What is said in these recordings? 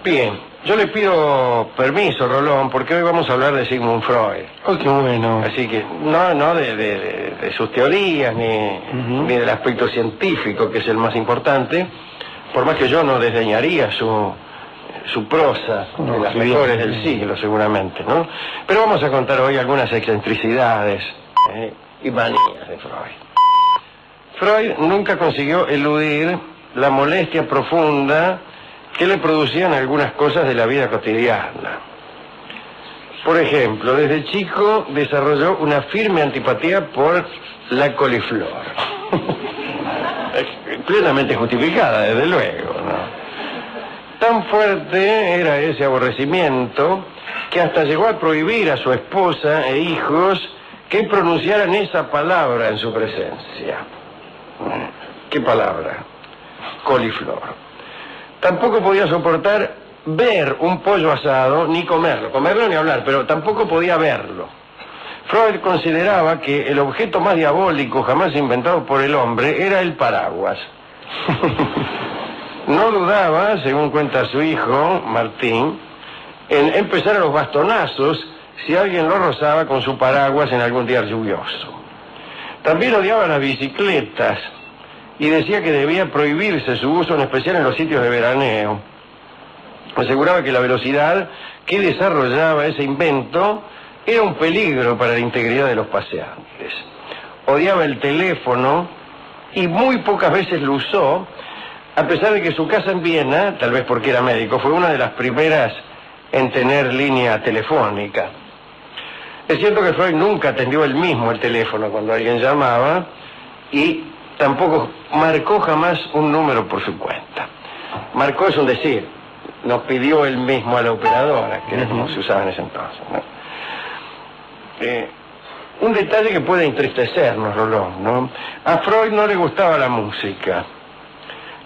Bien, yo le pido permiso, Rolón, porque hoy vamos a hablar de Sigmund Freud. Oh, qué bueno. Así que no de sus teorías, ni del aspecto científico, que es el más importante, por más que yo no desdeñaría su prosa, de las mejores del siglo, seguramente, ¿no? Pero vamos a contar hoy algunas excentricidades y manías de Freud. Freud nunca consiguió eludir la molestia profunda que le producían algunas cosas de la vida cotidiana. Por ejemplo, desde chico desarrolló una firme antipatía por la coliflor. Plenamente justificada, desde luego, ¿no? Tan fuerte era ese aborrecimiento que hasta llegó a prohibir a su esposa e hijos que pronunciaran esa palabra en su presencia. ¿Qué palabra? Coliflor. Tampoco podía soportar ver un pollo asado ni comerlo ni hablar, pero tampoco podía verlo. Freud consideraba que el objeto más diabólico jamás inventado por el hombre era el paraguas. No dudaba, según cuenta su hijo, Martín, en empezar a los bastonazos si alguien lo rozaba con su paraguas en algún día lluvioso. También odiaba las bicicletas y decía que debía prohibirse su uso, en especial en los sitios de veraneo. Aseguraba que la velocidad que desarrollaba ese invento era un peligro para la integridad de los paseantes. Odiaba el teléfono y muy pocas veces lo usó, a pesar de que su casa en Viena, tal vez porque era médico, fue una de las primeras en tener línea telefónica. Es cierto que Freud nunca atendió él mismo el teléfono cuando alguien llamaba y tampoco marcó jamás un número por su cuenta. Marcó es un decir, nos pidió él mismo a la operadora, que era como se usaba en ese entonces, ¿no? Un detalle que puede entristecernos, Rolón, ¿no? A Freud no le gustaba la música.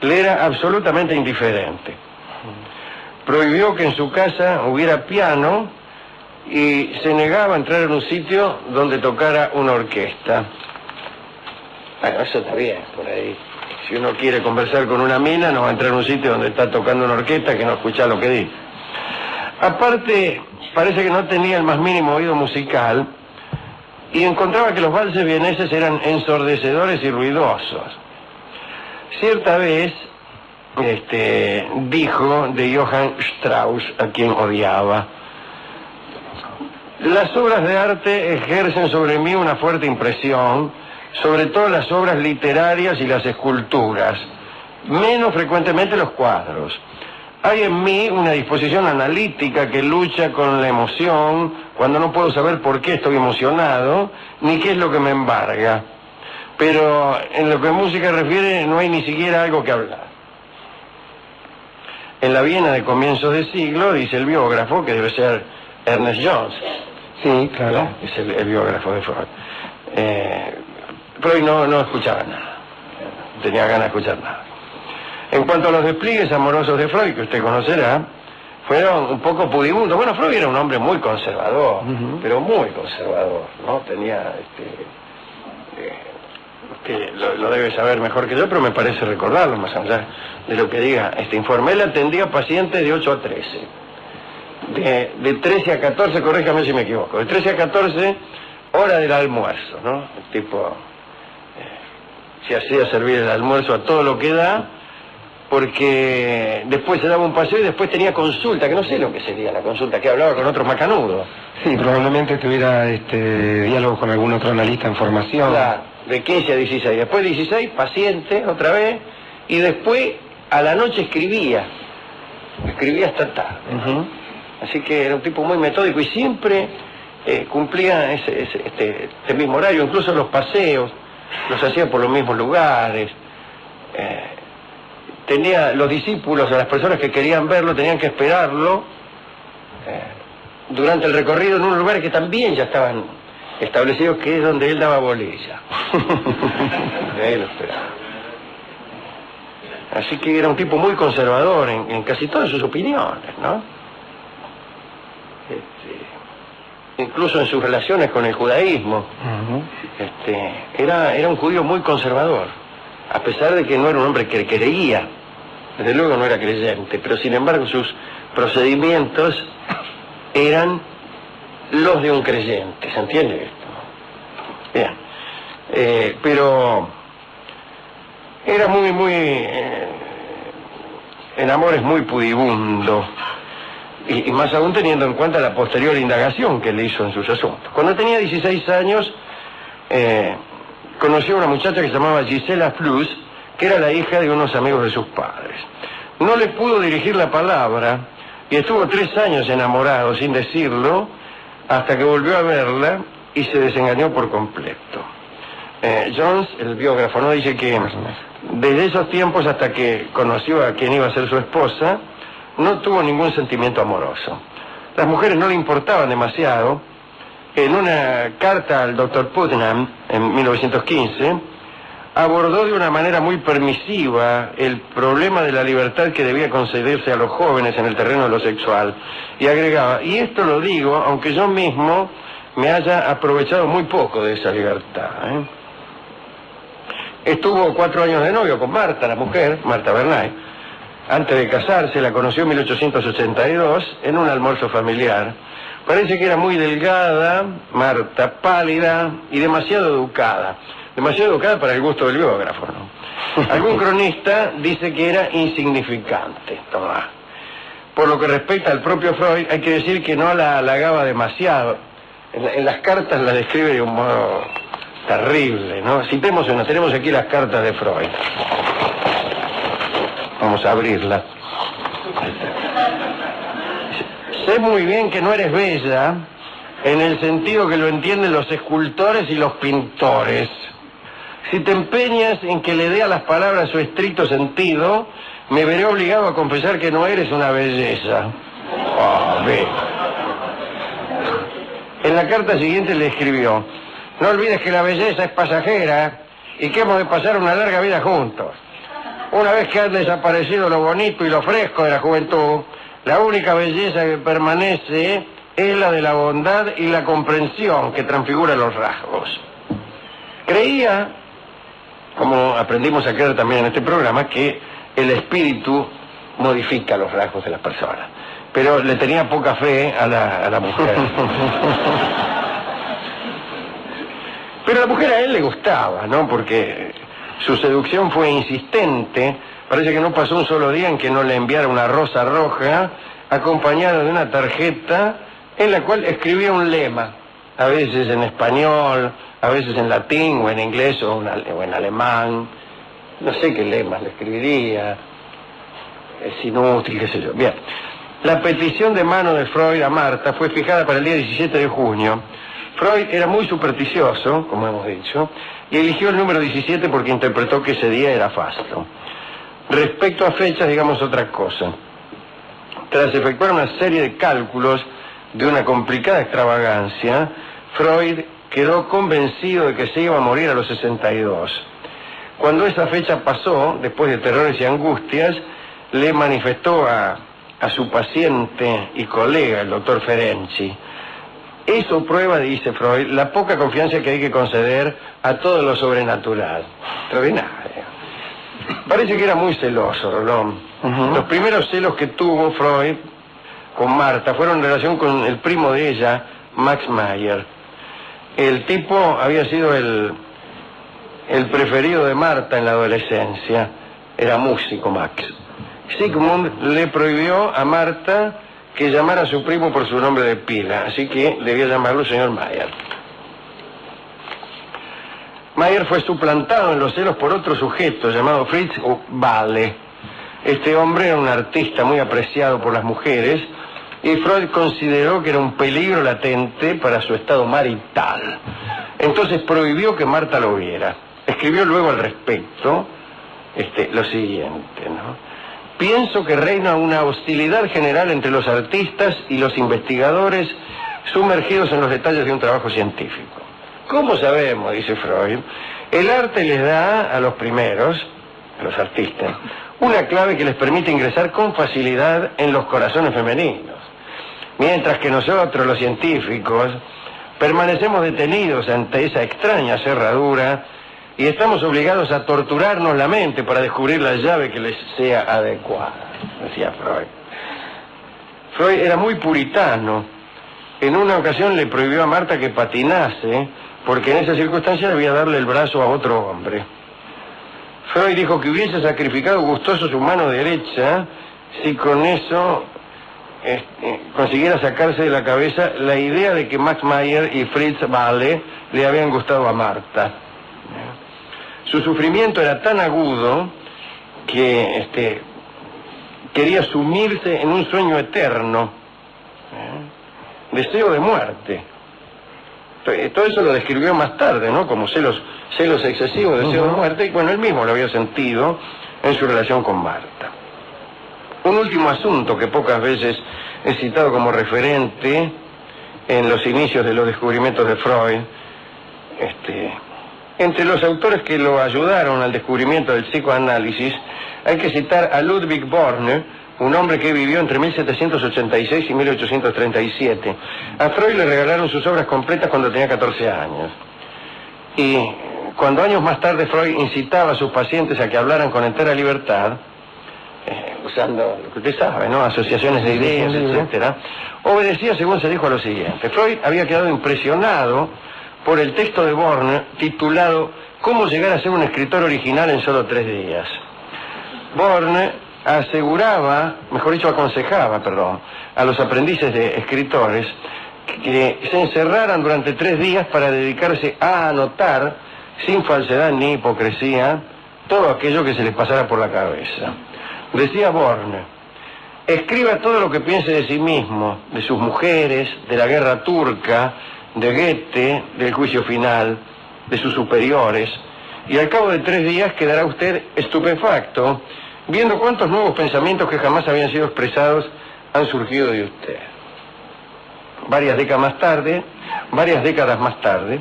Le era absolutamente indiferente. Prohibió que en su casa hubiera piano y se negaba a entrar en un sitio donde tocara una orquesta. Bueno, eso está bien, por ahí. Si uno quiere conversar con una mina, no va a entrar en un sitio donde está tocando una orquesta que no escucha lo que dice. Aparte, parece que no tenía el más mínimo oído musical y encontraba que los valses vieneses eran ensordecedores y ruidosos. Cierta vez dijo de Johann Strauss, a quien odiaba: las obras de arte ejercen sobre mí una fuerte impresión, sobre todo las obras literarias y las esculturas, menos frecuentemente los cuadros. Hay en mí una disposición analítica que lucha con la emoción cuando no puedo saber por qué estoy emocionado, ni qué es lo que me embarga. Pero en lo que a música refiere no hay ni siquiera algo que hablar. En la Viena de comienzos de siglo, dice el biógrafo, que debe ser Ernest Jones. Sí, claro. Es el biógrafo de Freud. Freud no escuchaba nada. No tenía ganas de escuchar nada. En cuanto a los despliegues amorosos de Freud, que usted conocerá, fueron un poco pudibundos. Bueno, Freud era un hombre muy conservador, pero muy conservador, ¿no? Tenía que lo debe saber mejor que yo, pero me parece recordarlo, más allá de lo que diga este informe. Él atendía pacientes de 8 a 13. De 13 a 14, corríjame si me equivoco, de 13 a 14, hora del almuerzo, ¿no? El tipo se hacía servir el almuerzo a todo lo que da, porque después se daba un paseo y después tenía consulta, que no sé lo que sería la consulta, que hablaba con otro macanudo. Sí, probablemente tuviera diálogo con algún otro analista en formación. Claro, de 15 a 16. Después 16, paciente, otra vez, y después a la noche escribía hasta tarde. Así que era un tipo muy metódico y siempre cumplía este mismo horario, incluso los paseos los hacía por los mismos lugares. Tenía los discípulos, a las personas que querían verlo, tenían que esperarlo durante el recorrido en unos lugares que también ya estaban establecidos, que es donde él daba bolilla. Ahí lo esperaba. Así que era un tipo muy conservador en casi todas sus opiniones, ¿no? Incluso en sus relaciones con el judaísmo. Era un judío muy conservador, a pesar de que no era un hombre que creía desde luego no era creyente, pero sin embargo sus procedimientos eran los de un creyente, ¿se entiende esto? Bien, pero era en amores muy pudibundo, y más aún teniendo en cuenta la posterior indagación que le hizo en sus asuntos. Cuando tenía 16 años, conoció a una muchacha que se llamaba Gisela Flus, que era la hija de unos amigos de sus padres. No le pudo dirigir la palabra y estuvo 3 años enamorado sin decirlo, hasta que volvió a verla y se desengañó por completo. Jones, el biógrafo, ¿no?, dice que desde esos tiempos hasta que conoció a quien iba a ser su esposa, no tuvo ningún sentimiento amoroso. Las mujeres no le importaban demasiado. En una carta al Dr. Putnam, en 1915, abordó de una manera muy permisiva el problema de la libertad que debía concederse a los jóvenes en el terreno de lo sexual. Y agregaba, y esto lo digo, aunque yo mismo me haya aprovechado muy poco de esa libertad. Estuvo 4 años de novio con Marta, la mujer, Marta Bernay. Antes de casarse, la conoció en 1882 en un almuerzo familiar. Parece que era muy delgada, Marta, pálida y demasiado educada. Demasiado educada para el gusto del biógrafo, ¿no? Algún cronista dice que era insignificante, Tomás. Por lo que respecta al propio Freud, hay que decir que no la halagaba demasiado. En las cartas la describe de un modo terrible, ¿no? Tenemos aquí las cartas de Freud. Vamos a abrirlas. Sé muy bien que no eres bella en el sentido que lo entienden los escultores y los pintores. Si te empeñas en que le dé a las palabras su estricto sentido, me veré obligado a confesar que no eres una belleza. Ve. En la carta siguiente le escribió: no olvides que la belleza es pasajera y que hemos de pasar una larga vida juntos. Una vez que han desaparecido lo bonito y lo fresco de la juventud, la única belleza que permanece es la de la bondad y la comprensión que transfigura los rasgos. Creía, como aprendimos a creer también en este programa, que el espíritu modifica los rasgos de las personas, pero le tenía poca fe a la mujer. Pero la mujer a él le gustaba, ¿no? Porque su seducción fue insistente. Parece que no pasó un solo día en que no le enviara una rosa roja acompañada de una tarjeta en la cual escribía un lema, a veces en español, a veces en latín o en inglés o en alemán. No sé qué lemas le escribiría, es inútil, qué sé yo. Bien, la petición de mano de Freud a Marta fue fijada para el día 17 de junio. Freud era muy supersticioso, como hemos dicho, y eligió el número 17 porque interpretó que ese día era fasto. Respecto a fechas, digamos otra cosa. Tras efectuar una serie de cálculos de una complicada extravagancia, Freud quedó convencido de que se iba a morir a los 62. Cuando esa fecha pasó, después de terrores y angustias, le manifestó a su paciente y colega, el doctor Ferenczi: eso prueba, dice Freud, la poca confianza que hay que conceder a todo lo sobrenatural. Extraordinario. Parece que era muy celoso, Rolón. Los primeros celos que tuvo Freud con Marta fueron en relación con el primo de ella, Max Mayer. El tipo había sido el preferido de Marta en la adolescencia. Era músico, Max. Sigmund le prohibió a Marta que llamara a su primo por su nombre de pila, así que debía llamarlo señor Mayer. Mayer fue suplantado en los celos por otro sujeto llamado Fritz Wale. Este hombre era un artista muy apreciado por las mujeres y Freud consideró que era un peligro latente para su estado marital. Entonces prohibió que Marta lo viera. Escribió luego al respecto lo siguiente, ¿no? Pienso que reina una hostilidad general entre los artistas y los investigadores sumergidos en los detalles de un trabajo científico. ¿Cómo sabemos?, dice Freud, el arte les da a los primeros, a los artistas, una clave que les permite ingresar con facilidad en los corazones femeninos, mientras que nosotros, los científicos, permanecemos detenidos ante esa extraña cerradura y estamos obligados a torturarnos la mente para descubrir la llave que les sea adecuada, decía Freud. Freud era muy puritano. En una ocasión le prohibió a Marta que patinase, porque en esa circunstancia debía darle el brazo a otro hombre. Freud dijo que hubiese sacrificado gustoso su mano derecha si con eso consiguiera sacarse de la cabeza la idea de que Max Mayer y Fritz Wahle le habían gustado a Marta. Su sufrimiento era tan agudo que quería sumirse en un sueño eterno, deseo de muerte. Todo eso lo describió más tarde, ¿no? Como celos excesivos, deseo de muerte, y bueno, él mismo lo había sentido en su relación con Marta. Un último asunto que pocas veces he citado como referente en los inicios de los descubrimientos de Freud. Entre los autores que lo ayudaron al descubrimiento del psicoanálisis, hay que citar a Ludwig Borne, un hombre que vivió entre 1786 y 1837. A Freud le regalaron sus obras completas cuando tenía 14 años. Y cuando años más tarde Freud incitaba a sus pacientes a que hablaran con entera libertad, usando lo que usted sabe, ¿no? Asociaciones de ideas, etcétera, obedecía, según se dijo, a lo siguiente. Freud había quedado impresionado por el texto de Borne titulado «Cómo llegar a ser un escritor original en solo 3 días». Borne aconsejaba, a los aprendices de escritores que se encerraran durante 3 días para dedicarse a anotar, sin falsedad ni hipocresía, todo aquello que se les pasara por la cabeza. Decía Borne: escriba todo lo que piense de sí mismo, de sus mujeres, de la guerra turca, de Goethe, del juicio final, de sus superiores, y al cabo de 3 días quedará usted estupefacto viendo cuántos nuevos pensamientos que jamás habían sido expresados han surgido de usted. Varias décadas más tarde,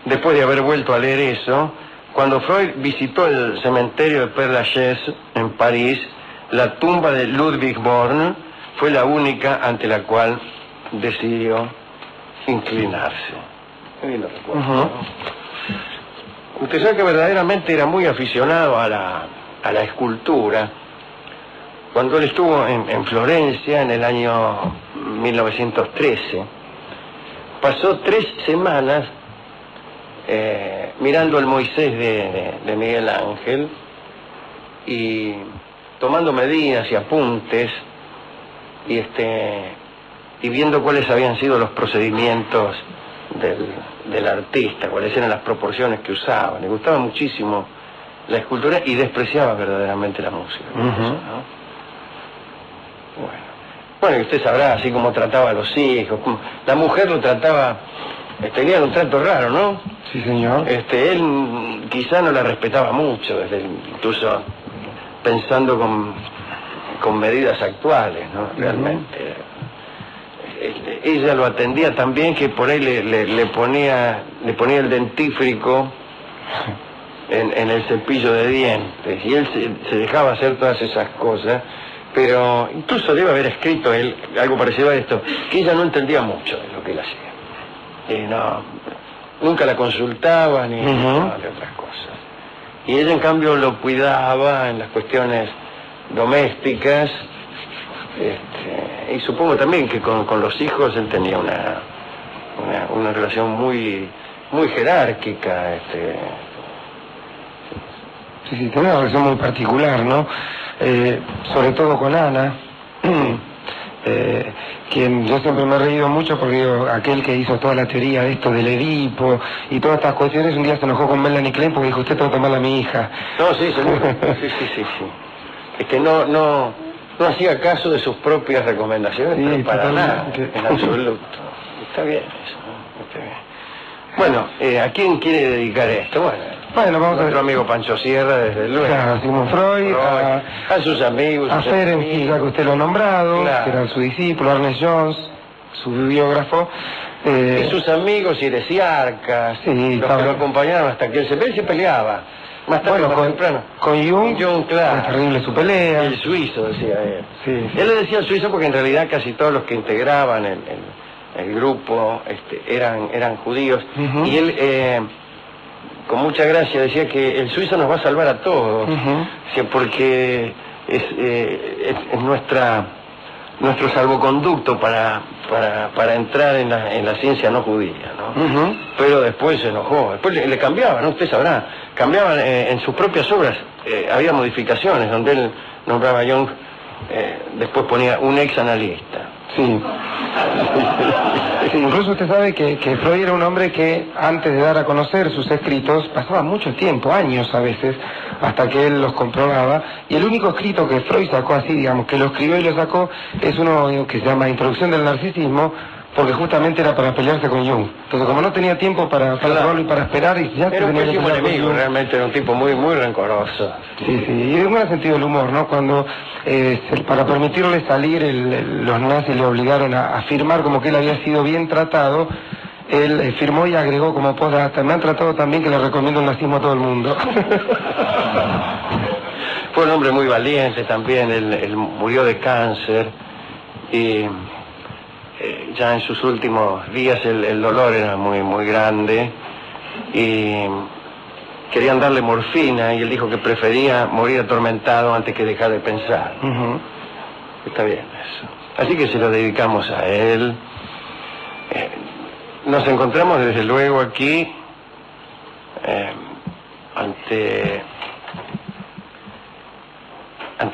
después de haber vuelto a leer eso, cuando Freud visitó el cementerio de Père Lachaise en París, la tumba de Ludwig Borne fue la única ante la cual decidió inclinarse. Qué bien lo recuerdo, ¿no? Usted sabe que verdaderamente era muy aficionado a la escultura. Cuando él estuvo en Florencia en el año 1913, pasó 3 semanas mirando el Moisés de Miguel Ángel y tomando medidas y apuntes y viendo cuáles habían sido los procedimientos del artista, cuáles eran las proporciones que usaba. Le gustaba muchísimo la escultura y despreciaba verdaderamente la música. ¿No? Bueno, y usted sabrá, así como trataba a los hijos, la mujer lo trataba, tenía un trato raro, ¿no? Sí, señor. Él quizá no la respetaba mucho, incluso pensando con medidas actuales, ¿no? Realmente. Ella lo atendía tan bien que por ahí le ponía el dentífrico en el cepillo de dientes, y él se dejaba hacer todas esas cosas, pero incluso debe haber escrito él algo parecido a esto, que ella no entendía mucho de lo que él hacía. Nunca la consultaba ni de otras cosas. Y ella en cambio lo cuidaba en las cuestiones domésticas, y supongo también que con los hijos él tenía una relación muy jerárquica. Sí, tenía una relación muy particular, ¿no? Sobre todo con Ana, quien yo siempre me he reído mucho porque digo, aquel que hizo toda la teoría de esto del Edipo y todas estas cuestiones, un día se enojó con Melanie Klein porque dijo: usted tengo que tomar a mi hija. No, sí, seguro. Sí. No hacía caso de sus propias recomendaciones, pero para nada, en absoluto. Está bien eso, ¿no? Está bien. Bueno, ¿a quién quiere dedicar esto? Bueno, vamos a nuestro amigo Pancho Sierra, desde luego. Claro, Sigmund Freud, a sus amigos. A Ferenczi, ya que usted lo ha nombrado, claro, que era su discípulo, Ernest Jones, su bibliógrafo. Y sus amigos Iresiarcas, sí, los que lo acompañaron hasta que él se peleaba. Más tarde, más temprano. Con Jung, claro. Es terrible su pelea. El suizo, decía él. Sí. Él le decía el suizo porque en realidad casi todos los que integraban el grupo eran judíos. Y él con mucha gracia, decía que el suizo nos va a salvar a todos, porque es nuestro salvoconducto para entrar en la ciencia no judía, ¿no? Pero después se enojó, después le cambiaba, ¿no? Usted sabrá, cambiaban en sus propias obras, había modificaciones donde él nombraba a Jung, después ponía un ex analista. Sí. Sí, incluso usted sabe que Freud era un hombre que antes de dar a conocer sus escritos pasaba mucho tiempo, años a veces, hasta que él los comprobaba, y el único escrito que Freud sacó así, digamos, que lo escribió y lo sacó, es uno que se llama Introducción del Narcisismo, porque justamente era para pelearse con Jung. Entonces, como no tenía tiempo para probarlo y para esperar, y ya era un pésimo enemigo, realmente era un tipo muy rencoroso. Sí, sí, y en buen sentido del humor, ¿no? Cuando para permitirle salir, los nazis le obligaron a firmar como que él había sido bien tratado, él firmó y agregó como postdata: me han tratado tan bien que le recomiendo el nazismo a todo el mundo. Fue un hombre muy valiente también, él murió de cáncer y ya en sus últimos días el dolor era muy grande y querían darle morfina y él dijo que prefería morir atormentado antes que dejar de pensar. Está bien eso. Así que se lo dedicamos a él. Nos encontramos desde luego aquí ante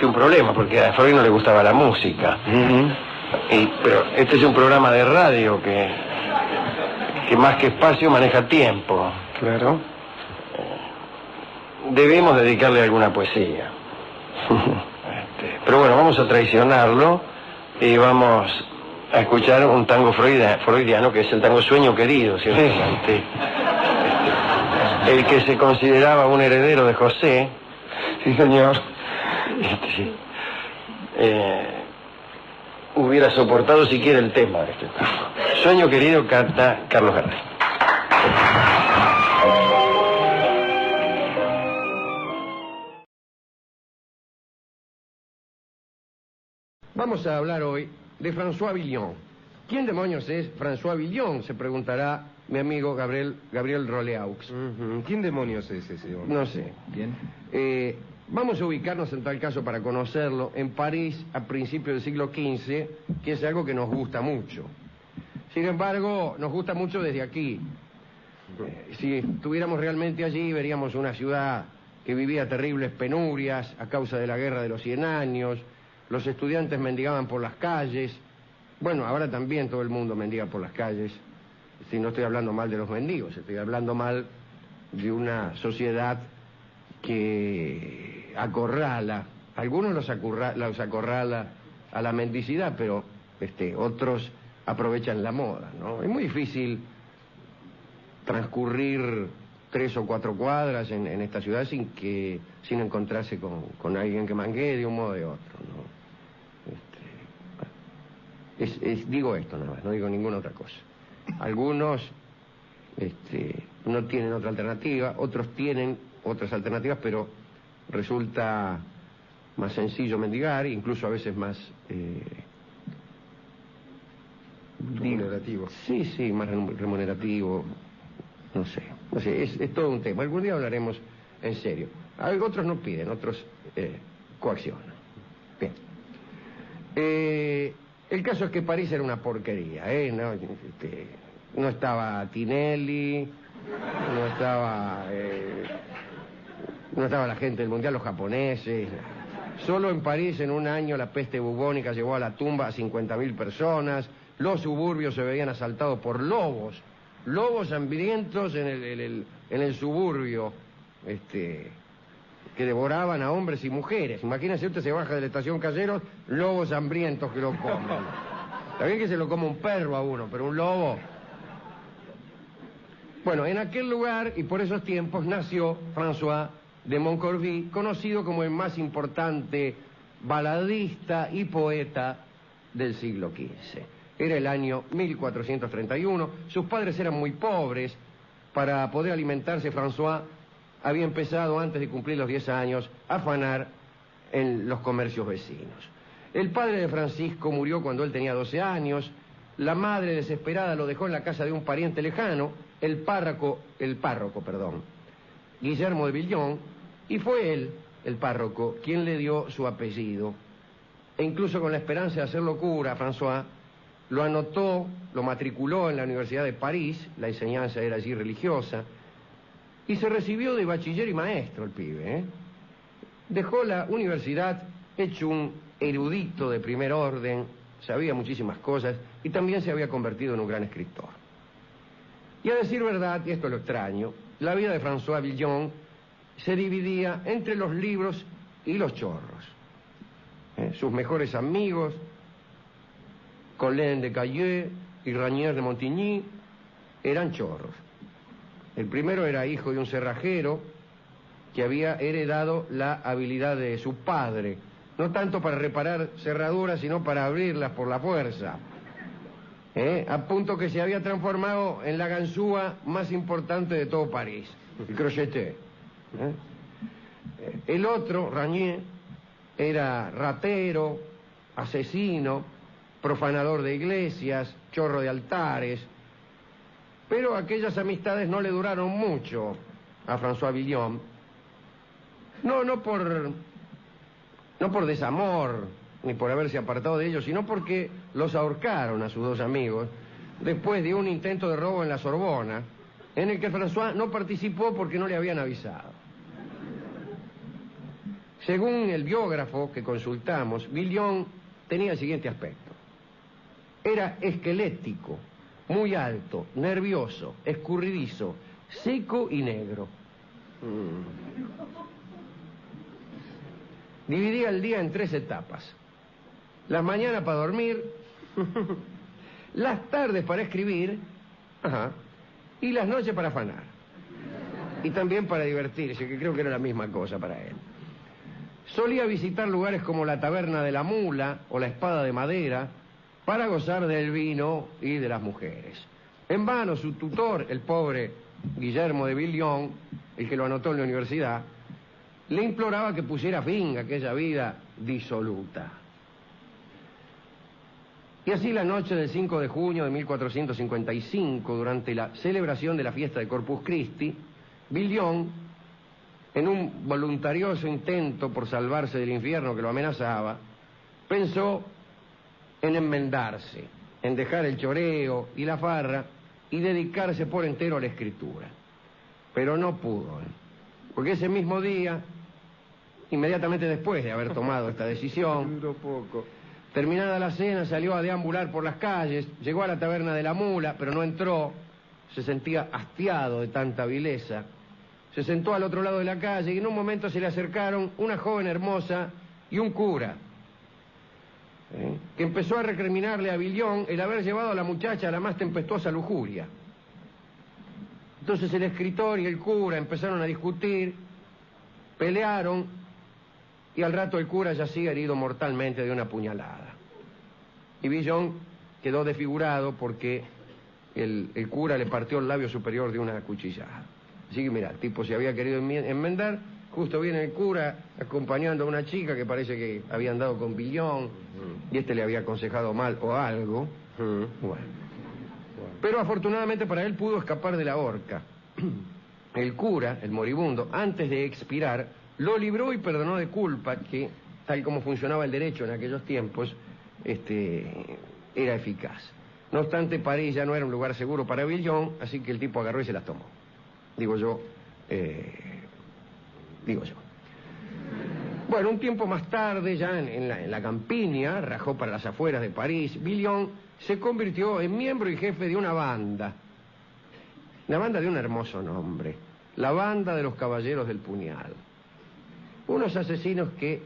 un problema, porque a Freud no le gustaba la música. Pero este es un programa de radio que más que espacio maneja tiempo. Claro. Debemos dedicarle alguna poesía. Pero bueno, vamos a traicionarlo y vamos a escuchar un tango freudiano, que es el tango Sueño Querido, ciertamente. El que se consideraba un heredero de José. Sí, señor. Sí. Hubiera soportado siquiera el tema de este tango. Sueño Querido canta Carlos Gardel. Vamos a hablar hoy de François Villon. ¿Quién demonios es François Villon?, se preguntará mi amigo Gabriel Roleaux. ¿Quién demonios es ese hombre? No sé. ¿Quién? Vamos a ubicarnos en tal caso para conocerlo en París a principios del siglo XV, que es algo que nos gusta mucho. Sin embargo, nos gusta mucho desde aquí. Si estuviéramos realmente allí, veríamos una ciudad que vivía terribles penurias a causa de la guerra de los 100 años, los estudiantes mendigaban por las calles. Bueno, ahora también todo el mundo mendiga por las calles. Si no estoy hablando mal de los mendigos, estoy hablando mal de una sociedad que acorrala, algunos los acorrala a la mendicidad, pero otros aprovechan la moda, ¿no? Es muy difícil transcurrir 3 o 4 cuadras en esta ciudad sin encontrarse con alguien que manguee de un modo o de otro, ¿no? Digo esto nada más, no digo ninguna otra cosa. Algunos no tienen otra alternativa, otros tienen otras alternativas, pero resulta más sencillo mendigar, incluso a veces más remunerativo. Sí, más remunerativo, no sé, es todo un tema. Algún día hablaremos en serio. Otros no piden, otros coaccionan. Bien. El caso es que París era una porquería, no estaba Tinelli, no estaba la gente del mundial, los japoneses. Solo en París en un año la peste bubónica llevó a la tumba a 50.000 personas. Los suburbios se veían asaltados por lobos hambrientos en el suburbio, que devoraban a hombres y mujeres. Imagínense, usted se baja de la estación Caseros, lobos hambrientos que lo comen. Está bien que se lo come un perro a uno, pero un lobo. Bueno, en aquel lugar y por esos tiempos nació François de Montcorville, conocido como el más importante baladista y poeta del siglo XV. Era el año 1431, sus padres eran muy pobres. Para poder alimentarse, François había empezado, antes de cumplir los 10 años, a afanar en los comercios vecinos. El padre de Francisco murió cuando él tenía 12 años, la madre desesperada lo dejó en la casa de un pariente lejano, el párroco, Guillermo de Villon, y fue él, el párroco, quien le dio su apellido. E incluso con la esperanza de hacerlo cura, François lo anotó, lo matriculó en la Universidad de París, la enseñanza era allí religiosa, y se recibió de bachiller y maestro el pibe, ¿eh? Dejó la universidad hecho un erudito de primer orden, sabía muchísimas cosas, y también se había convertido en un gran escritor. Y a decir verdad, y esto es lo extraño, la vida de François Villon se dividía entre los libros y los chorros. Sus mejores amigos, Colin de Caillé y Ranier de Montigny, eran chorros. El primero era hijo de un cerrajero que había heredado la habilidad de su padre, no tanto para reparar cerraduras, sino para abrirlas por la fuerza. A punto que se había transformado en la ganzúa más importante de todo París, el crocheté. El otro, Ranier, era ratero, asesino, profanador de iglesias, chorro de altares, pero aquellas amistades no le duraron mucho a François Villon, no por desamor, ni por haberse apartado de ellos, sino porque los ahorcaron a sus dos amigos después de un intento de robo en la Sorbona, en el que François no participó porque no le habían avisado. Según el biógrafo que consultamos, Villon tenía el siguiente aspecto. Era esquelético, muy alto, nervioso, escurridizo, seco y negro. Dividía el día en 3 etapas. Las mañanas para dormir, las tardes para escribir, y las noches para afanar. Y también para divertirse, que creo que era la misma cosa para él. Solía visitar lugares como la Taberna de la Mula o la Espada de Madera para gozar del vino y de las mujeres. En vano su tutor, el pobre Guillermo de Villon, el que lo anotó en la universidad, le imploraba que pusiera fin a aquella vida disoluta. Y así la noche del 5 de junio de 1455, durante la celebración de la fiesta de Corpus Christi, Villon, en un voluntarioso intento por salvarse del infierno que lo amenazaba, pensó en enmendarse, en dejar el choreo y la farra y dedicarse por entero a la escritura. Pero no pudo, porque ese mismo día, inmediatamente después de haber tomado esta decisión, terminada la cena, salió a deambular por las calles, llegó a la Taberna de la Mula, pero no entró, se sentía hastiado de tanta vileza. Se sentó al otro lado de la calle y en un momento se le acercaron una joven hermosa y un cura, que empezó a recriminarle a Villon el haber llevado a la muchacha a la más tempestuosa lujuria. Entonces el escritor y el cura empezaron a discutir, pelearon, y al rato el cura yacía herido mortalmente de una puñalada. Y Villon quedó desfigurado porque el cura le partió el labio superior de una cuchillada. Así que mira, el tipo se había querido enmendar, justo viene el cura acompañando a una chica que parece que había andado con Villon, y este le había aconsejado mal o algo. Bueno. Pero afortunadamente para él pudo escapar de la horca. El cura, el moribundo, antes de expirar, lo libró y perdonó de culpa, que, tal como funcionaba el derecho en aquellos tiempos, era eficaz. No obstante, París ya no era un lugar seguro para Villon, así que el tipo agarró y se las tomó. Digo yo. Bueno, un tiempo más tarde, ya en la campiña, rajó para las afueras de París, Villon se convirtió en miembro y jefe de una banda. Una banda de un hermoso nombre, la Banda de los Caballeros del Puñal. Unos asesinos que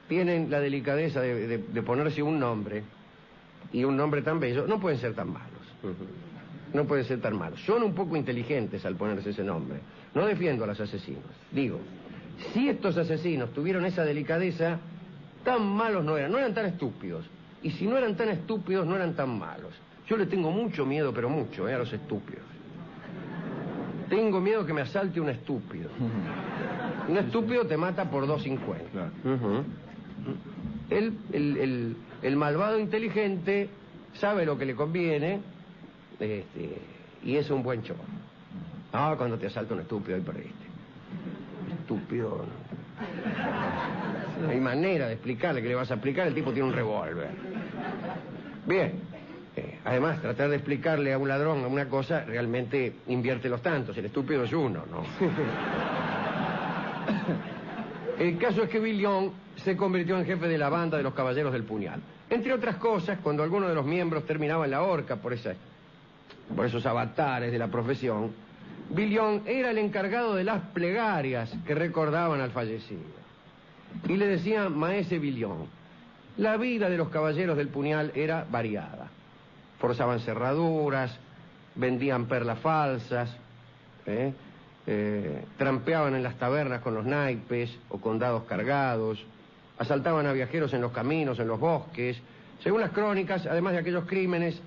tienen la delicadeza de ponerse un nombre, y un nombre tan bello, no pueden ser tan malos. No pueden ser tan malos. Son un poco inteligentes al ponerse ese nombre. No defiendo a los asesinos. Digo, si estos asesinos tuvieron esa delicadeza, tan malos no eran tan estúpidos. Y si no eran tan estúpidos, no eran tan malos. Yo le tengo mucho miedo, pero mucho, a los estúpidos. Tengo miedo que me asalte un estúpido. Un estúpido te mata por 2.50. Claro. El malvado inteligente sabe lo que le conviene, y es un buen chorro. Cuando te asalta un estúpido, ahí perdiste. estúpido. No hay manera de explicarle que le vas a explicar, el tipo tiene un revólver. Bien. Además, tratar de explicarle a un ladrón una cosa realmente invierte los tantos. El estúpido es uno, ¿no? El caso es que Villon se convirtió en jefe de la banda de los Caballeros del Puñal. Entre otras cosas, cuando alguno de los miembros terminaba en la horca por esos avatares de la profesión, Villon era el encargado de las plegarias que recordaban al fallecido. Y le decían Maese Villon. La vida de los Caballeros del Puñal era variada. Forzaban cerraduras, vendían perlas falsas, trampeaban en las tabernas con los naipes o con dados cargados, asaltaban a viajeros en los caminos, en los bosques. Según las crónicas, además de aquellos crímenes,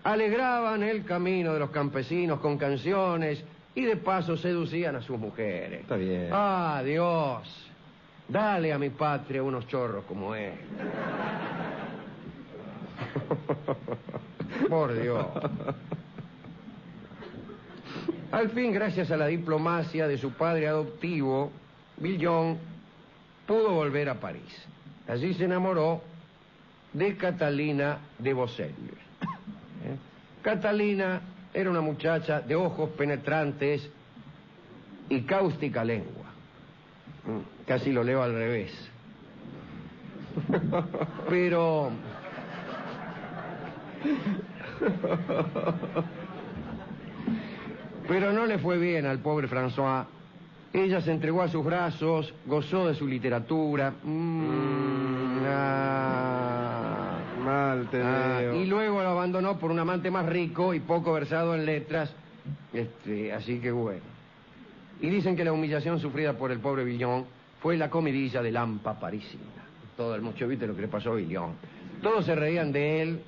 alegraban el camino de los campesinos con canciones y de paso seducían a sus mujeres. Está bien. ¡Ah, Dios! Dale a mi patria unos chorros como él. Por Dios. Al fin, gracias a la diplomacia de su padre adoptivo, Villon pudo volver a París. Allí se enamoró de Catalina de Beauselle. Catalina era una muchacha de ojos penetrantes y cáustica lengua. Casi lo leo al revés. Pero no le fue bien al pobre François. Ella se entregó a sus brazos, gozó de su literatura. Mal te veo. Y luego lo abandonó por un amante más rico y poco versado en letras. Así que bueno. Y dicen que la humillación sufrida por el pobre Villon fue la comidilla de Lampa parisina. Todo el mundo, ¿viste lo que le pasó a Villon? Todos se reían de él,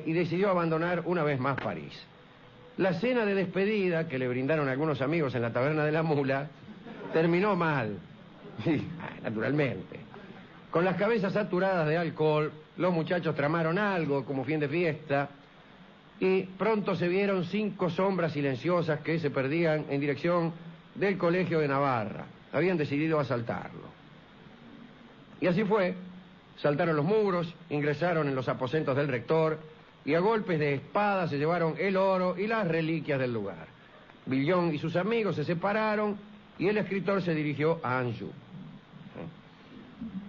y decidió abandonar una vez más París. La cena de despedida que le brindaron algunos amigos en la taberna de la Mula terminó mal. Naturalmente. Con las cabezas saturadas de alcohol, los muchachos tramaron algo como fin de fiesta y pronto se vieron 5 sombras silenciosas que se perdían en dirección del Colegio de Navarra. Habían decidido asaltarlo. Y así fue. Saltaron los muros, ingresaron en los aposentos del rector y a golpes de espada se llevaron el oro y las reliquias del lugar. Villon y sus amigos se separaron y el escritor se dirigió a Anjou.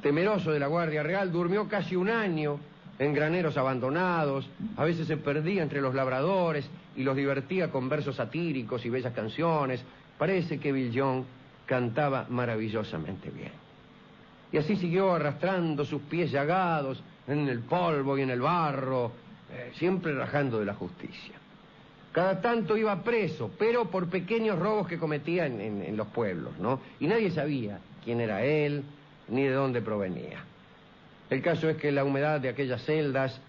Temeroso de la Guardia Real, durmió casi un año en graneros abandonados, a veces se perdía entre los labradores y los divertía con versos satíricos y bellas canciones. Parece que Villon cantaba maravillosamente bien. Y así siguió arrastrando sus pies llagados en el polvo y en el barro, siempre rajando de la justicia. Cada tanto iba preso, pero por pequeños robos que cometía en los pueblos, ¿no? Y nadie sabía quién era él, ni de dónde provenía. El caso es que la humedad de aquellas celdas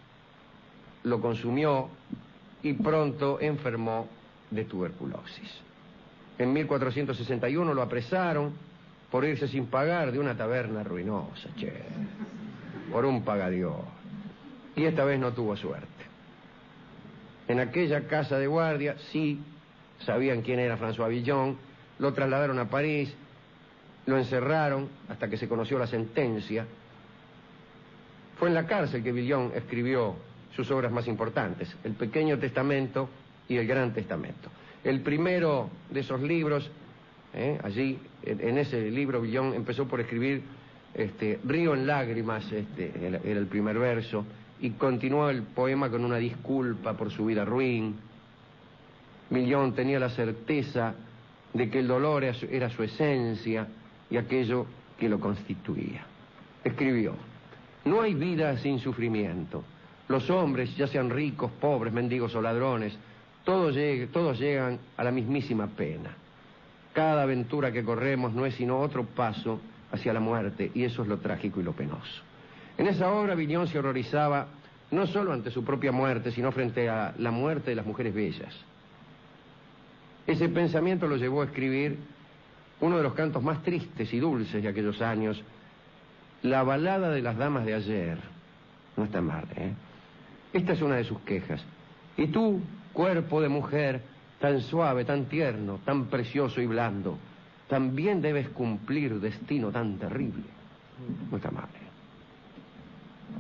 lo consumió y pronto enfermó de tuberculosis. En 1461 lo apresaron por irse sin pagar de una taberna ruinosa, por un pagadiós. Y esta vez no tuvo suerte. En aquella casa de guardia sí sabían quién era François Villon, lo trasladaron a París, lo encerraron hasta que se conoció la sentencia. Fue en la cárcel que Villon escribió sus obras más importantes, El Pequeño Testamento y El Gran Testamento. El primero de esos libros, allí, en ese libro, Villon empezó por escribir Río en lágrimas, era el primer verso, y continuó el poema con una disculpa por su vida ruin. Villon tenía la certeza de que el dolor era su esencia y aquello que lo constituía. Escribió: no hay vida sin sufrimiento. Los hombres, ya sean ricos, pobres, mendigos o ladrones, todos llegan a la mismísima pena. Cada aventura que corremos no es sino otro paso hacia la muerte, y eso es lo trágico y lo penoso. En esa obra Villon se horrorizaba no solo ante su propia muerte, sino frente a la muerte de las mujeres bellas. Ese pensamiento lo llevó a escribir uno de los cantos más tristes y dulces de aquellos años, La balada de las damas de ayer. No está mal, Esta es una de sus quejas. Y tú, cuerpo de mujer, tan suave, tan tierno, tan precioso y blando, también debes cumplir destino tan terrible. Nuestra madre.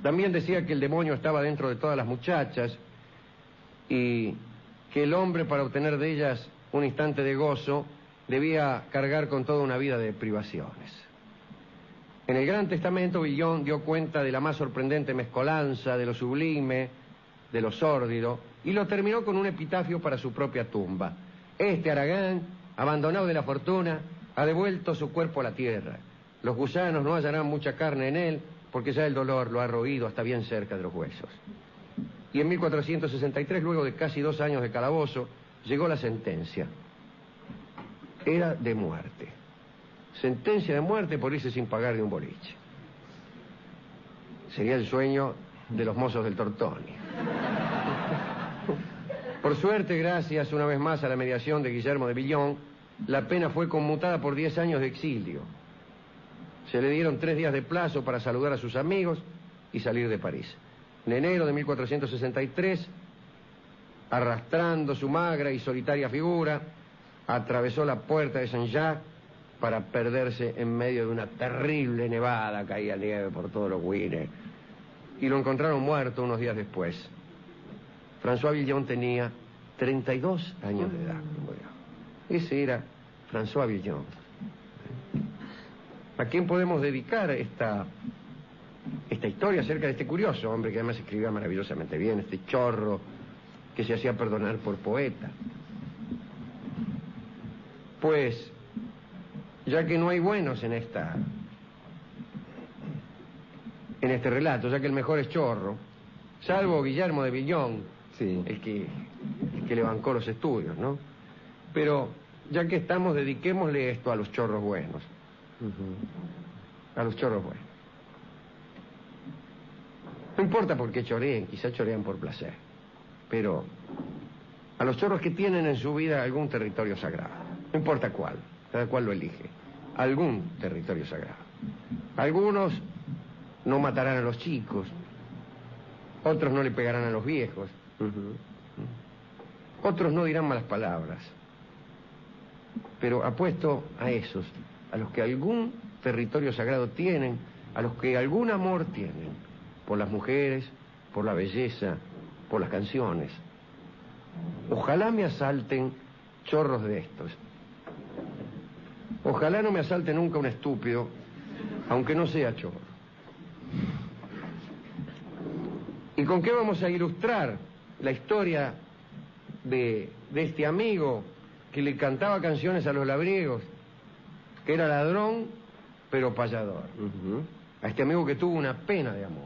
También decía que el demonio estaba dentro de todas las muchachas y que el hombre, para obtener de ellas un instante de gozo, debía cargar con toda una vida de privaciones. En el Gran Testamento, Villon dio cuenta de la más sorprendente mezcolanza, de lo sublime, de lo sórdido, y lo terminó con un epitafio para su propia tumba. Este Aragán, abandonado de la fortuna, ha devuelto su cuerpo a la tierra. Los gusanos no hallarán mucha carne en él, porque ya el dolor lo ha roído hasta bien cerca de los huesos. Y en 1463, luego de casi 2 años de calabozo, llegó la sentencia. Era de muerte. Sentencia de muerte por irse sin pagar de un boliche. Sería el sueño de los mozos del Tortoni. Por suerte, gracias una vez más a la mediación de Guillermo de Villon, la pena fue conmutada por 10 años de exilio. Se le dieron 3 días de plazo para saludar a sus amigos y salir de París. En enero de 1463, arrastrando su magra y solitaria figura, atravesó la puerta de Saint-Jacques para perderse en medio de una terrible nevada. Caía nieve por todos los huines y lo encontraron muerto unos días después. François Villon tenía 32 años de edad. Ese era François Villon. ¿A quién podemos dedicar esta historia acerca de este curioso hombre que además escribía maravillosamente bien, este chorro que se hacía perdonar por poeta? Pues, ya que no hay buenos en este relato, ya que el mejor es Chorro, salvo Guillermo de Villon, Sí. el que le bancó los estudios, ¿no? Pero, ya que estamos, dediquémosle esto a los chorros buenos. A los chorros buenos. No importa por qué choreen, quizás chorean por placer, pero a los chorros que tienen en su vida algún territorio sagrado, no importa cuál, cada cual lo elige, algún territorio sagrado. Algunos no matarán a los chicos, otros no le pegarán a los viejos, otros no dirán malas palabras, pero apuesto a esos, a los que algún territorio sagrado tienen, a los que algún amor tienen, por las mujeres, por la belleza, por las canciones. Ojalá me asalten chorros de estos. Ojalá no me asalte nunca un estúpido, aunque no sea chorro. ¿Y con qué vamos a ilustrar la historia de este amigo que le cantaba canciones a los labriegos, que era ladrón, pero payador? A este amigo que tuvo una pena de amor.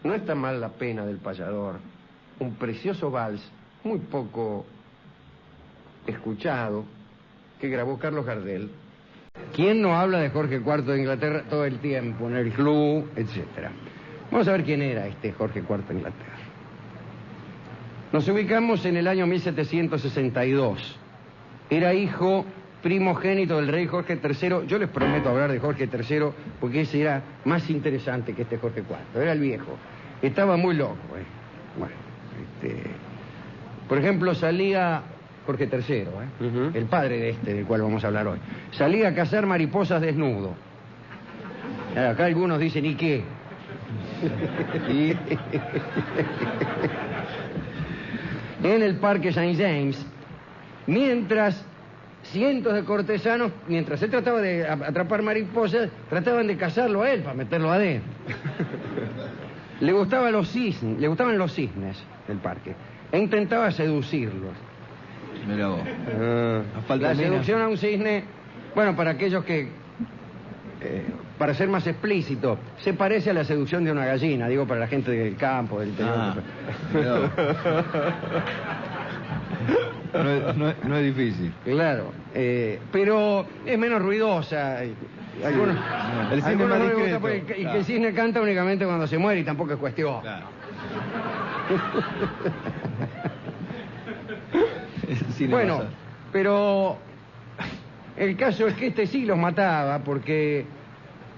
No es tan mal la pena del payador. Un precioso vals, muy poco escuchado, que grabó Carlos Gardel. ¿Quién no habla de Jorge IV de Inglaterra todo el tiempo, en el club, etcétera? Vamos a ver quién era este Jorge IV de Inglaterra. Nos ubicamos en el año 1762. Era hijo primogénito del rey Jorge III. Yo les prometo hablar de Jorge III porque ese era más interesante que este Jorge IV. Era el viejo. Estaba muy loco. Bueno, por ejemplo, salía Jorge III, el padre de del cual vamos a hablar hoy. Salía a cazar mariposas desnudo. Acá algunos dicen, ¿y qué? En el Parque Saint James, mientras cientos de cortesanos, mientras él trataba de atrapar mariposas, trataban de cazarlo a él para meterlo adentro. Le gustaban los cisnes del parque e intentaba seducirlos. Mirá vos. La seducción a un cisne, bueno, para aquellos que, para ser más explícito, se parece a la seducción de una gallina, digo, para la gente del campo, del interior. No es difícil. Claro, pero es menos ruidosa. Algunos, el cisne algunos más no les gusta discreto. porque, y que Claro. el cisne canta únicamente cuando se muere y tampoco es cuestión. Claro. Bueno, pero el caso es que este sí los mataba porque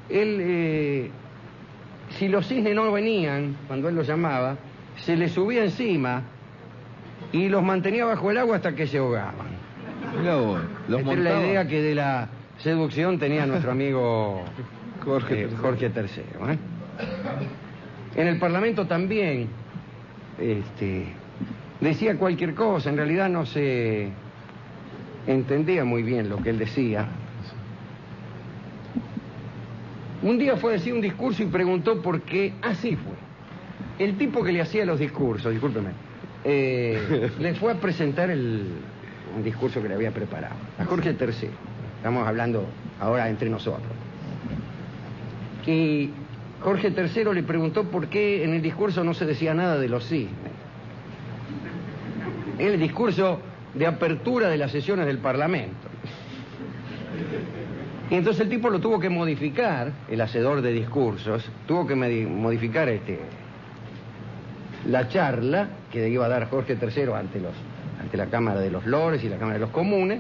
él, si los cisnes no venían cuando él los llamaba, se les subía encima y los mantenía bajo el agua hasta que se ahogaban. Mirá vos, los Esta es la montaba. idea que de la seducción tenía nuestro amigo Jorge III. ¿eh? En el Parlamento también decía cualquier cosa, en realidad no se entendía muy bien lo que él decía. Un día fue a decir un discurso y preguntó por qué. Así fue. El tipo que le hacía los discursos, discúlpeme, le fue a presentar un discurso que le había preparado a Jorge III. Estamos hablando ahora entre nosotros. Y Jorge III le preguntó por qué en el discurso no se decía nada de los cisnes. En el discurso de apertura de las sesiones del Parlamento. Y entonces el tipo lo tuvo que modificar, el hacedor de discursos, tuvo que modificar la charla que iba a dar Jorge III ante la Cámara de los Lores y la Cámara de los Comunes,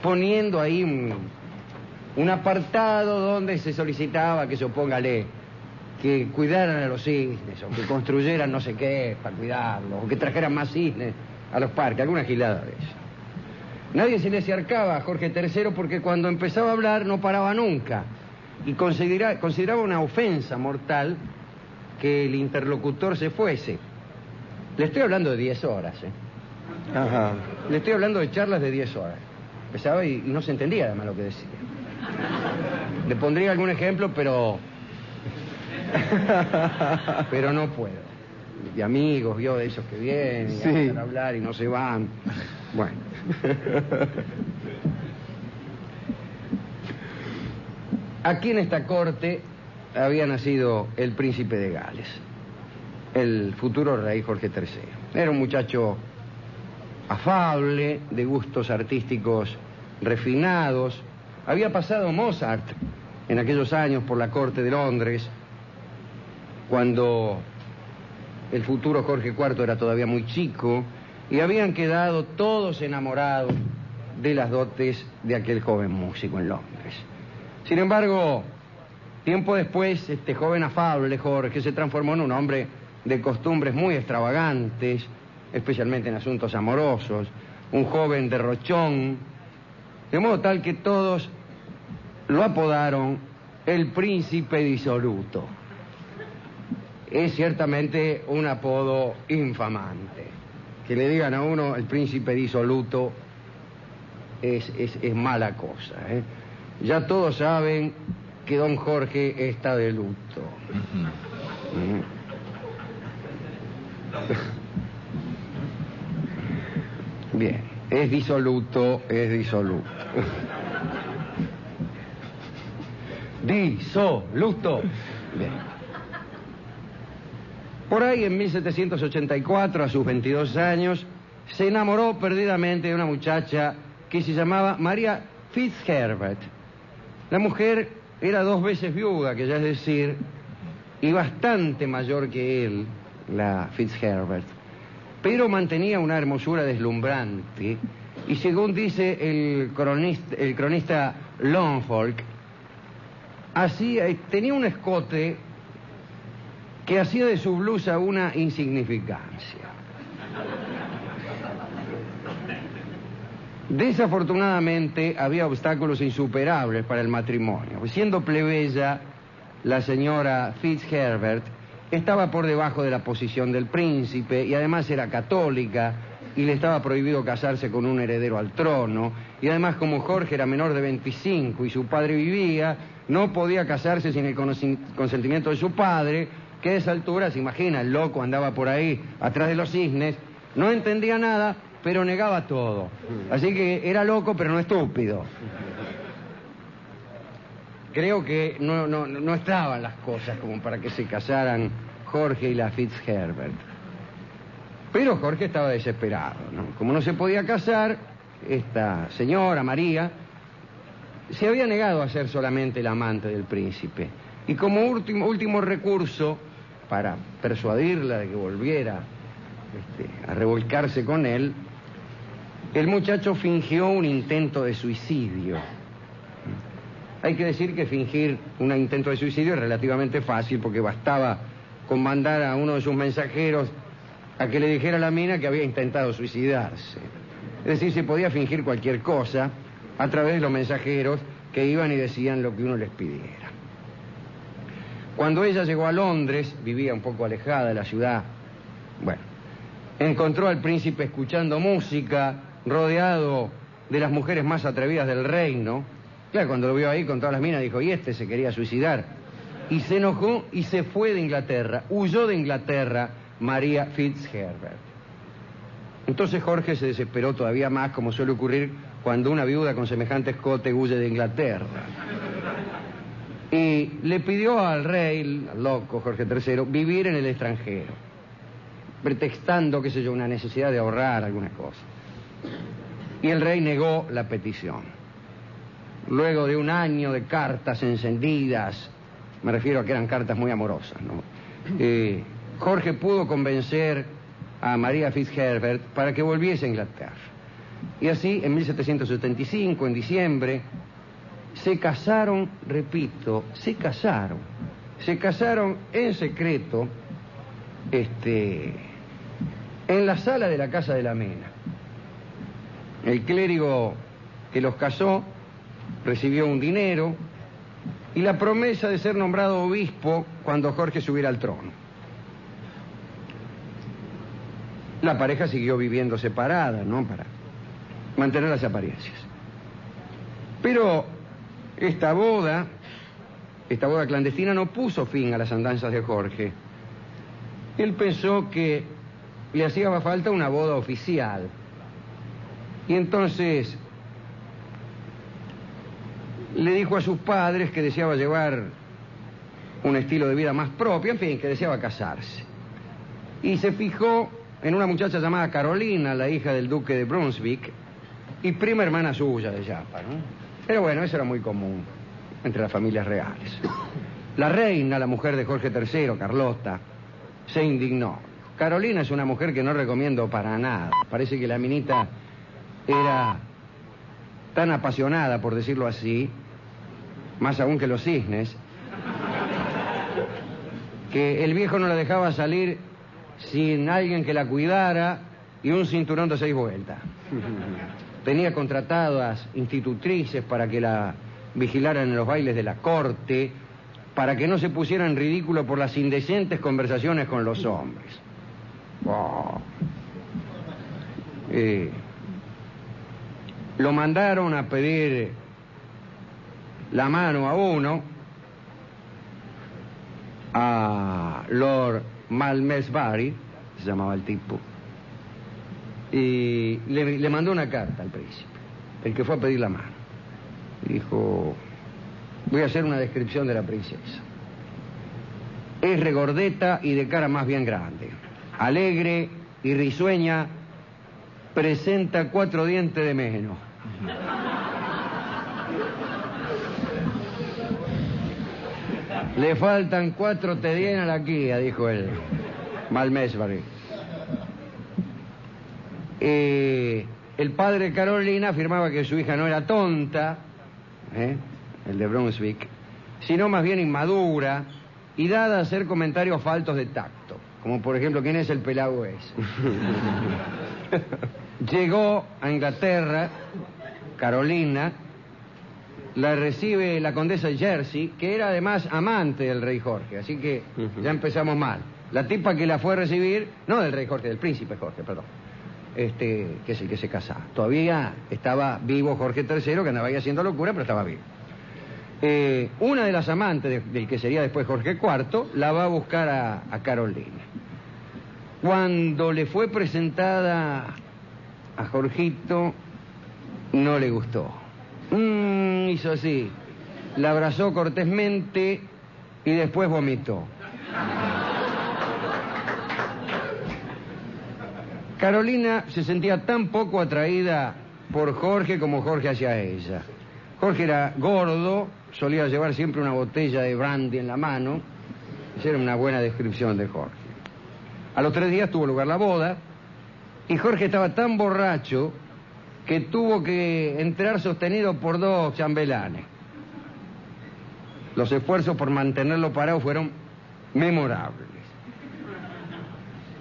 poniendo ahí un apartado donde se solicitaba que se opóngale, que cuidaran a los cisnes, o que construyeran no sé qué para cuidarlos, o que trajeran más cisnes a los parques, alguna gilada de eso. Nadie se le acercaba a Jorge III porque cuando empezaba a hablar no paraba nunca y consideraba una ofensa mortal que el interlocutor se fuese. Le estoy hablando de 10 horas, ¿eh? Ajá. Le estoy hablando de charlas de 10 horas. Empezaba y no se entendía además lo que decía. Le pondría algún ejemplo, pero no puedo. De amigos, yo de esos que vienen y Sí. empiezan a hablar y no se van. Bueno. Aquí en esta corte había nacido el príncipe de Gales, el futuro rey Jorge III. Era un muchacho afable, de gustos artísticos refinados. Había pasado Mozart en aquellos años por la corte de Londres, cuando el futuro Jorge IV era todavía muy chico, y habían quedado todos enamorados de las dotes de aquel joven músico en Londres. Sin embargo, tiempo después, este joven afable Jorge se transformó en un hombre de costumbres muy extravagantes, especialmente en asuntos amorosos, un joven derrochón, de modo tal que todos lo apodaron el príncipe disoluto. Es ciertamente un apodo infamante. Que le digan a uno el príncipe disoluto es mala cosa, ¿eh? Ya todos saben que don Jorge está de luto. Bien, es disoluto. Disoluto. Bien. Por ahí en 1784, a sus 22 años, se enamoró perdidamente de una muchacha que se llamaba María Fitzherbert. La mujer era 2 veces viuda, que ya es decir, y bastante mayor que él, la Fitzherbert, pero mantenía una hermosura deslumbrante, y según dice el cronista Longfolk, tenía un escote que hacía de su blusa una insignificancia. Desafortunadamente había obstáculos insuperables para el matrimonio. Siendo plebeya, la señora Fitzherbert estaba por debajo de la posición del príncipe y además era católica y le estaba prohibido casarse con un heredero al trono, y además como Jorge era menor de 25 y su padre vivía, no podía casarse sin el consentimiento de su padre, que a esa altura, se imagina, el loco andaba por ahí atrás de los cisnes, no entendía nada, pero negaba todo. Así que era loco, pero no estúpido. Creo que no estaban las cosas como para que se casaran Jorge y la Fitzherbert. Pero Jorge estaba desesperado, ¿no? Como no se podía casar, esta señora, María, se había negado a ser solamente la amante del príncipe. Y como último recurso, para persuadirla de que volviera a revolcarse con él, el muchacho fingió un intento de suicidio. Hay que decir que fingir un intento de suicidio es relativamente fácil, porque bastaba con mandar a uno de sus mensajeros a que le dijera a la mina que había intentado suicidarse. Es decir, se podía fingir cualquier cosa a través de los mensajeros que iban y decían lo que uno les pidiera. Cuando ella llegó a Londres, vivía un poco alejada de la ciudad, bueno, encontró al príncipe escuchando música, rodeado de las mujeres más atrevidas del reino. Claro, cuando lo vio ahí con todas las minas, dijo, y este se quería suicidar. Y se enojó y se fue de Inglaterra, huyó de Inglaterra María Fitzherbert. Entonces Jorge se desesperó todavía más, como suele ocurrir cuando una viuda con semejante escote huye de Inglaterra. Y le pidió al rey, al loco Jorge III, vivir en el extranjero, pretextando, qué sé yo, una necesidad de ahorrar alguna cosa. Y el rey negó la petición. Luego de un año de cartas encendidas, me refiero a que eran cartas muy amorosas, ¿no? Jorge pudo convencer a María Fitzherbert para que volviese a Inglaterra. Y así, en 1775, en diciembre, se casaron, repito, se casaron en secreto, en la sala de la Casa de la Mena. El clérigo que los casó recibió un dinero y la promesa de ser nombrado obispo cuando Jorge subiera al trono. La pareja siguió viviendo separada, ¿no?, para mantener las apariencias. Pero esta boda clandestina no puso fin a las andanzas de Jorge. Él pensó que le hacía falta una boda oficial. Y entonces le dijo a sus padres que deseaba llevar un estilo de vida más propio, en fin, que deseaba casarse. Y se fijó en una muchacha llamada Carolina, la hija del duque de Brunswick, y prima hermana suya de Japa, ¿no? Pero bueno, eso era muy común entre las familias reales. La reina, la mujer de Jorge III, Carlota, se indignó. Carolina es una mujer que no recomiendo para nada. Parece que la minita era tan apasionada, por decirlo así, más aún que los cisnes, que el viejo no la dejaba salir sin alguien que la cuidara y un cinturón de 6 vueltas. Tenía contratadas institutrices para que la vigilaran en los bailes de la corte, para que no se pusiera en ridículo por las indecentes conversaciones con los hombres. Oh. Lo mandaron a pedir la mano a uno, a Lord Malmesbury, se llamaba el tipo, y le mandó una carta al príncipe, el que fue a pedir la mano. Dijo, voy a hacer una descripción de la princesa. Es regordeta y de cara más bien grande, alegre y risueña, presenta 4 dientes de menos. Le faltan 4 te dien a la guía, dijo él, Malmesbury. El padre de Carolina afirmaba que su hija no era tonta, el de Brunswick, sino más bien inmadura y dada a hacer comentarios faltos de tacto, como por ejemplo, ¿quién es el pelado ese? Llegó a Inglaterra, Carolina, la recibe la condesa de Jersey, que era además amante del rey Jorge, así que ya empezamos mal. La tipa que la fue a recibir, no del rey Jorge, del príncipe Jorge, perdón, que es el que se casaba. Todavía estaba vivo Jorge III, que andaba ahí haciendo locura, pero estaba vivo. Una de las amantes del que sería después Jorge IV la va a buscar a Carolina. Cuando le fue presentada a Jorgito, no le gustó. Hizo así, la abrazó cortésmente y después vomitó. Carolina se sentía tan poco atraída por Jorge como Jorge hacia ella. Jorge era gordo, solía llevar siempre una botella de brandy en la mano. Esa era una buena descripción de Jorge. A los 3 días tuvo lugar la boda y Jorge estaba tan borracho que tuvo que entrar sostenido por 2 chambelanes. Los esfuerzos por mantenerlo parado fueron memorables.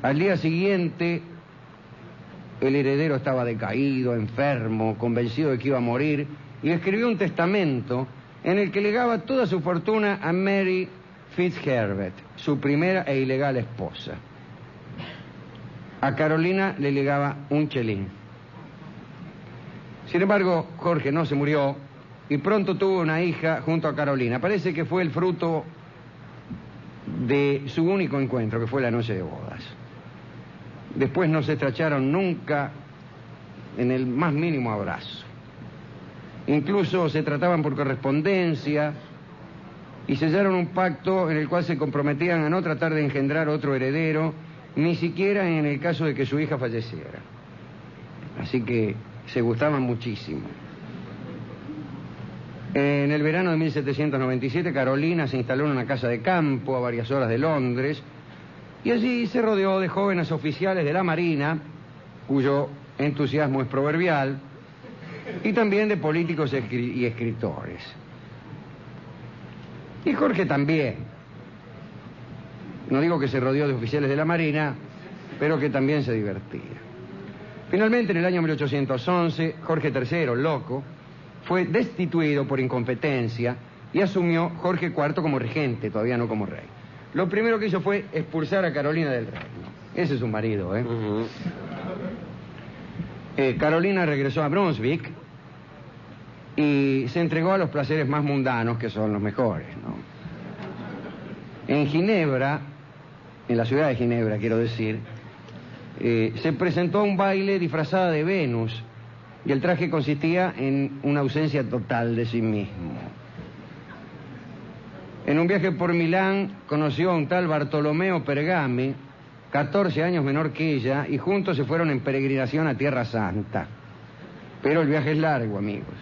Al día siguiente el heredero estaba decaído, enfermo, convencido de que iba a morir, y escribió un testamento en el que legaba toda su fortuna a Mary Fitzherbert, su primera e ilegal esposa. A Carolina le legaba un chelín. Sin embargo, Jorge no se murió y pronto tuvo una hija junto a Carolina. Parece que fue el fruto de su único encuentro, que fue la noche de bodas. Después no se estrecharon nunca en el más mínimo abrazo. Incluso se trataban por correspondencia y sellaron un pacto en el cual se comprometían a no tratar de engendrar otro heredero, ni siquiera en el caso de que su hija falleciera. Así que se gustaban muchísimo. En el verano de 1797, Carolina se instaló en una casa de campo a varias horas de Londres y allí se rodeó de jóvenes oficiales de la Marina, cuyo entusiasmo es proverbial, y también de políticos y escritores. Y Jorge también. No digo que se rodeó de oficiales de la Marina, pero que también se divertía. Finalmente, en el año 1811, Jorge III, loco, fue destituido por incompetencia y asumió Jorge IV como regente, todavía no como rey. Lo primero que hizo fue expulsar a Carolina del reino. Ese es su marido, ¿eh? Carolina regresó a Brunswick y se entregó a los placeres más mundanos, que son los mejores, ¿no? En Ginebra, en la ciudad de Ginebra, quiero decir, se presentó a un baile disfrazada de Venus y el traje consistía en una ausencia total de sí mismo. En un viaje por Milán conoció a un tal Bartolomeo Pergami, 14 años menor que ella, y juntos se fueron en peregrinación a Tierra Santa. Pero el viaje es largo, amigos.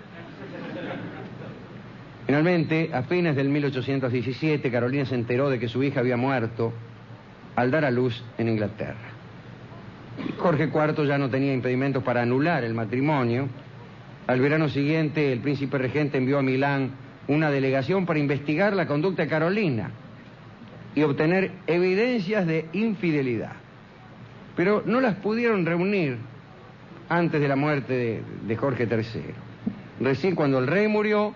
Finalmente, a fines del 1817, Carolina se enteró de que su hija había muerto al dar a luz en Inglaterra. Jorge IV ya no tenía impedimentos para anular el matrimonio. Al verano siguiente, el príncipe regente envió a Milán una delegación para investigar la conducta de Carolina y obtener evidencias de infidelidad. Pero no las pudieron reunir antes de la muerte de Jorge III. Recién cuando el rey murió,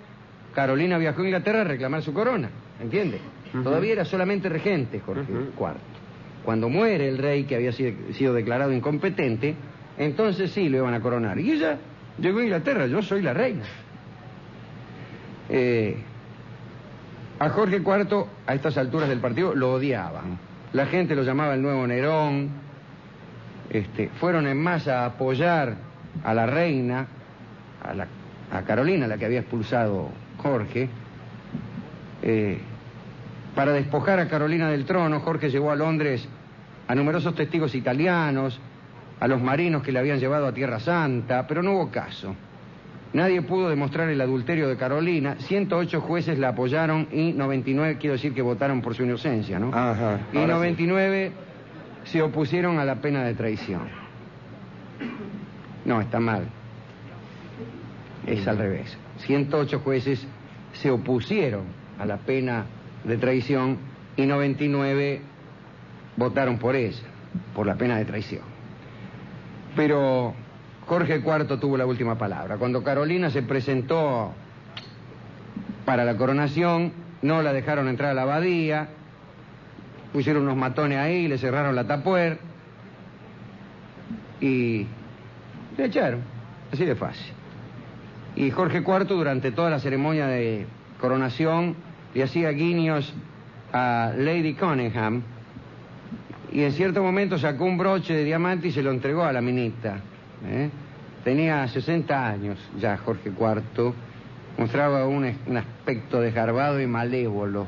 Carolina viajó a Inglaterra a reclamar su corona, ¿entiende? Todavía era solamente regente Jorge IV. Cuando muere el rey, que había sido declarado incompetente, entonces sí lo iban a coronar. Y ella llegó a Inglaterra, yo soy la reina. A Jorge IV, a estas alturas del partido, lo odiaban. La gente lo llamaba el nuevo Nerón. Fueron en masa a apoyar a la reina, a Carolina, la que había expulsado Jorge. Para despojar a Carolina del trono, Jorge llevó a Londres a numerosos testigos italianos, a los marinos que le habían llevado a Tierra Santa, pero no hubo caso. Nadie pudo demostrar el adulterio de Carolina. 108 jueces la apoyaron y 99, quiero decir que votaron por su inocencia, ¿no? Ajá, y 99 se opusieron a la pena de traición. No, está mal. Es al revés. 108 jueces se opusieron a la pena de traición y 99 votaron por ella, por la pena de traición. Pero Jorge IV tuvo la última palabra. Cuando Carolina se presentó para la coronación, no la dejaron entrar a la abadía, pusieron unos matones ahí, le cerraron la tapuer y le echaron, así de fácil. Y Jorge IV, durante toda la ceremonia de coronación, le hacía guiños a Lady Conyngham y en cierto momento sacó un broche de diamante y se lo entregó a la minita. Tenía 60 años ya Jorge IV, mostraba un aspecto desgarbado y malévolo.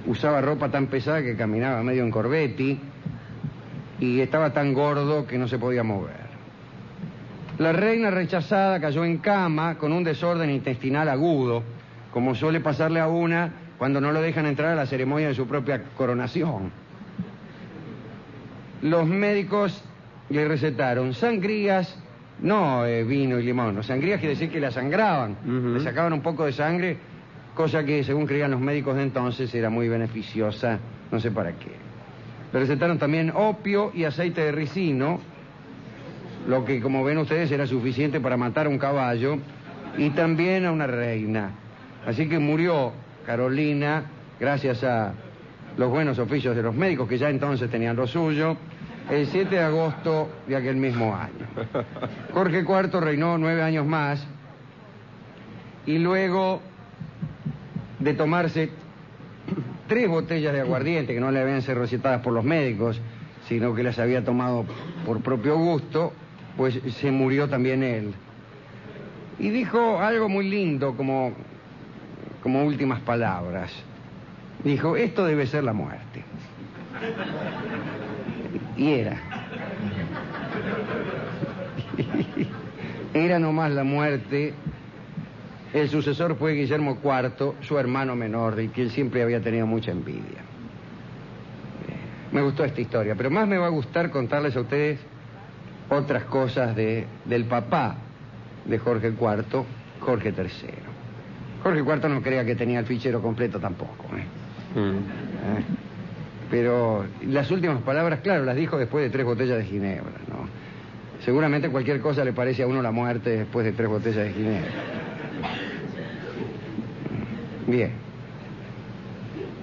Usaba ropa tan pesada que caminaba medio en corbetti y estaba tan gordo que no se podía mover. La reina rechazada cayó en cama con un desorden intestinal agudo, como suele pasarle a una cuando no lo dejan entrar a la ceremonia de su propia coronación. Los médicos le recetaron sangrías, no vino y limón. Los sangrías quiere decir que la sangraban, le sacaban un poco de sangre, cosa que según creían los médicos de entonces era muy beneficiosa, no sé para qué. Le recetaron también opio y aceite de ricino, lo que, como ven ustedes, era suficiente para matar a un caballo y también a una reina. Así que murió Carolina gracias a los buenos oficios de los médicos, que ya entonces tenían lo suyo, el 7 de agosto de aquel mismo año. Jorge IV reinó 9 años más y luego de tomarse 3 botellas de aguardiente que no le habían sido recetadas por los médicos, sino que las había tomado por propio gusto, pues se murió también él. Y dijo algo muy lindo como últimas palabras. Dijo, esto debe ser la muerte. Y era. Era nomás la muerte. El sucesor fue Guillermo IV, su hermano menor, de que él siempre había tenido mucha envidia. Me gustó esta historia, pero más me va a gustar contarles a ustedes otras cosas del papá de Jorge IV, Jorge III. Jorge IV no creía que tenía el fichero completo tampoco. Pero las últimas palabras, claro, las dijo después de 3 botellas de ginebra, ¿no? Seguramente cualquier cosa le parece a uno la muerte después de 3 botellas de ginebra. Bien.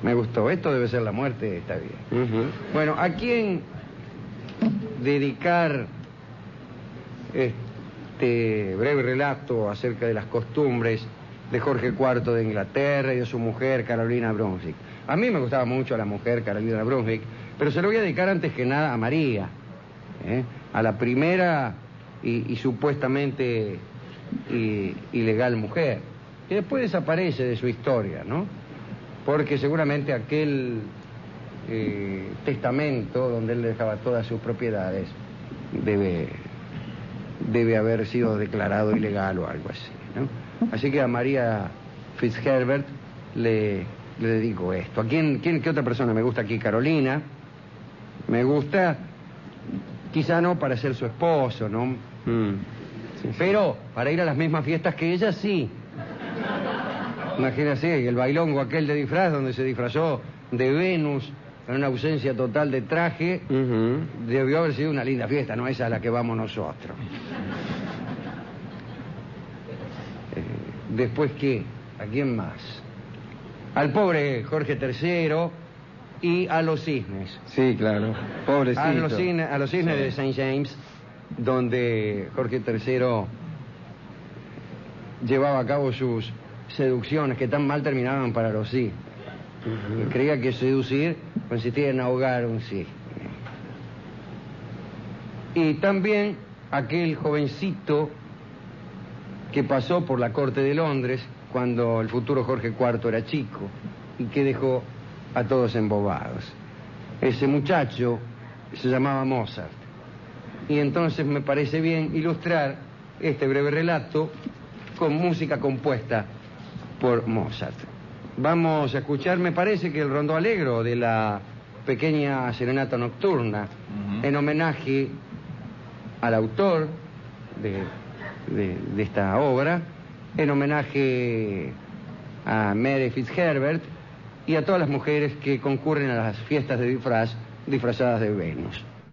Me gustó. Esto debe ser la muerte, está bien. Bueno, ¿a quién dedicar este breve relato acerca de las costumbres de Jorge IV de Inglaterra y de su mujer Carolina Brunswick? A mí me gustaba mucho la mujer Carolina Brunswick, pero se lo voy a dedicar antes que nada a María, a la primera y supuestamente ilegal mujer, que después desaparece de su historia, ¿no? Porque seguramente aquel testamento donde él dejaba todas sus propiedades debe haber sido declarado ilegal o algo así, ¿no? Así que a María Fitzherbert le dedico esto. ¿Qué otra persona me gusta aquí? Carolina. Me gusta, quizá no para ser su esposo, ¿no? Sí. Pero para ir a las mismas fiestas que ella, sí. Imagínense, el bailongo aquel de disfraz, donde se disfrazó de Venus, en una ausencia total de traje, debió haber sido una linda fiesta, no esa a la que vamos nosotros. Después, ¿qué? ¿A quién más? Al pobre Jorge III y a los cisnes. Sí, claro, pobrecito. A los cisnes sí. De St. James, donde Jorge III llevaba a cabo sus seducciones que tan mal terminaban para los cisnes. Creía que seducir consistía en ahogar un cisne. Y también aquel jovencito que pasó por la corte de Londres cuando el futuro Jorge IV era chico y que dejó a todos embobados. Ese muchacho se llamaba Mozart. Y entonces me parece bien ilustrar este breve relato con música compuesta por Mozart. Vamos a escuchar, me parece que el Rondó Alegro de la pequeña serenata nocturna, en homenaje al autor de esta obra, en homenaje a Mary Fitzherbert y a todas las mujeres que concurren a las fiestas de disfraz disfrazadas de Venus.